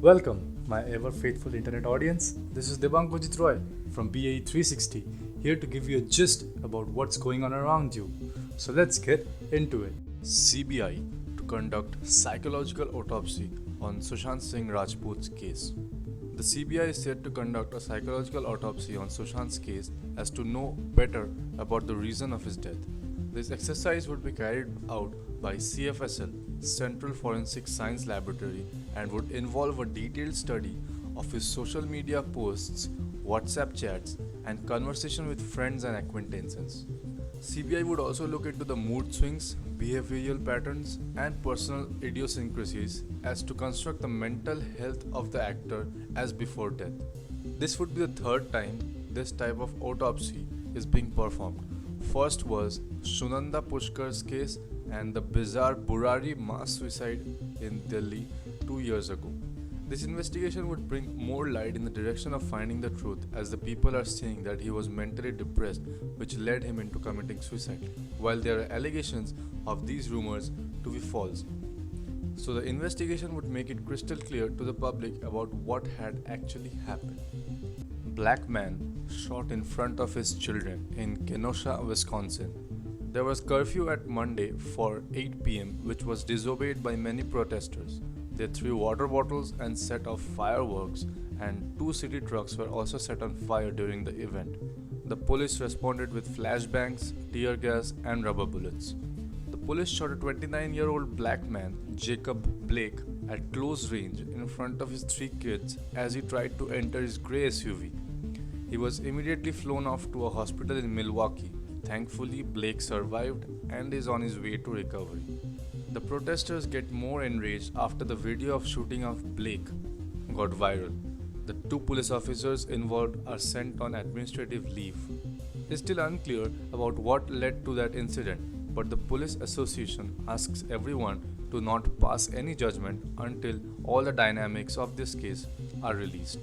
Welcome, my ever faithful internet audience. This is Devang Pujit Roy from BAE 360, here to give you a gist about what's going on around you. So let's get into it. CBI to conduct psychological autopsy on Sushant Singh Rajput's case. The CBI is set to conduct a psychological autopsy on Sushant's case as to know better about the reason of his death. This exercise would be carried out by CFSL, Central Forensic Science Laboratory, and would involve a detailed study of his social media posts, WhatsApp chats, and conversation with friends and acquaintances. CBI would also look into the mood swings, behavioral patterns, and personal idiosyncrasies as to construct the mental health of the actor as before death. This would be the third time this type of autopsy is being performed. First was Sunanda Pushkar's case and the bizarre Burari mass suicide in Delhi 2 years ago. This investigation would bring more light in the direction of finding the truth, as the people are saying that he was mentally depressed, which led him into committing suicide, while there are allegations of these rumors to be false. So the investigation would make it crystal clear to the public about what had actually happened. Black man shot in front of his children in Kenosha, Wisconsin. There was curfew at Monday for 8 p.m., which was disobeyed by many protesters. They threw water bottles and set off fireworks, and 2 city trucks were also set on fire during the event. The police responded with flashbangs, tear gas, and rubber bullets. The police shot a 29-year-old black man, Jacob Blake, at close range in front of his 3 kids as he tried to enter his grey SUV. He was immediately flown off to a hospital in Milwaukee. Thankfully, Blake survived and is on his way to recovery. The protesters get more enraged after the video of shooting of Blake got viral. The 2 police officers involved are sent on administrative leave. It's still unclear about what led to that incident, but the police association asks everyone to not pass any judgment until all the dynamics of this case are released.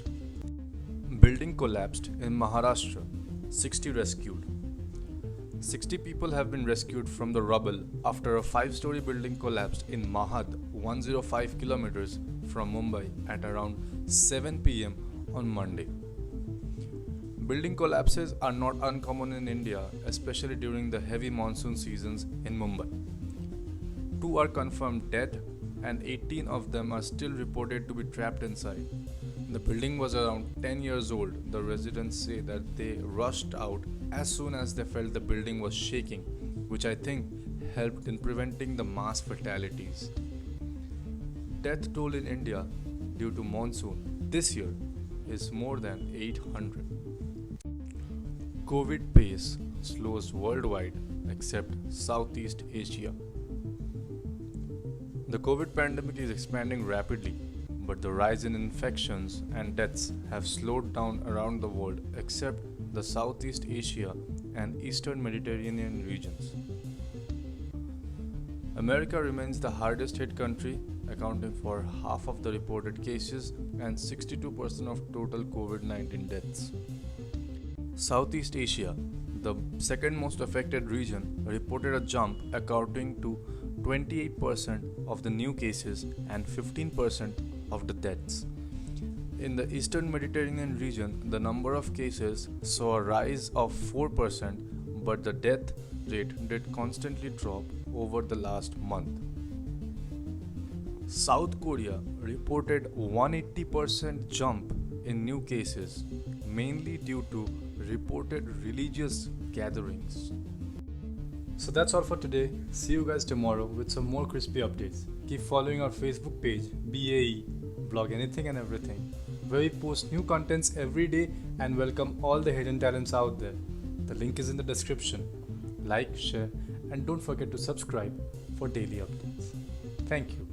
Building collapsed in Maharashtra, 60 rescued. 60 people have been rescued from the rubble after a 5-story building collapsed in Mahad, 105 kilometers from Mumbai at around 7 pm on Monday. Building collapses are not uncommon in India, especially during the heavy monsoon seasons in Mumbai. 2 are confirmed dead and 18 of them are still reported to be trapped inside. The building was around 10 years old. The residents say that they rushed out as soon as they felt the building was shaking, which I think helped in preventing the mass fatalities. Death toll in India due to monsoon this year is more than 800. COVID pace slows worldwide except Southeast Asia. The COVID pandemic is expanding rapidly, but the rise in infections and deaths have slowed down around the world except the Southeast Asia and Eastern Mediterranean regions. America remains the hardest hit country, accounting for half of the reported cases and 62% of total COVID-19 deaths. Southeast Asia, the second most affected region, reported a jump accounting to 28% of the new cases and 15% of the deaths. In the Eastern Mediterranean region, the number of cases saw a rise of 4%, but the death rate did constantly drop over the last month. South Korea reported 180% jump in new cases, mainly due to reported religious gatherings. So that's all for today. See you guys tomorrow with some more crispy updates. Keep following our Facebook page, BAE, blog anything and everything, where we post new contents every day and welcome all the hidden talents out there. The link is in the description. Like, share, and don't forget to subscribe for daily updates. Thank you.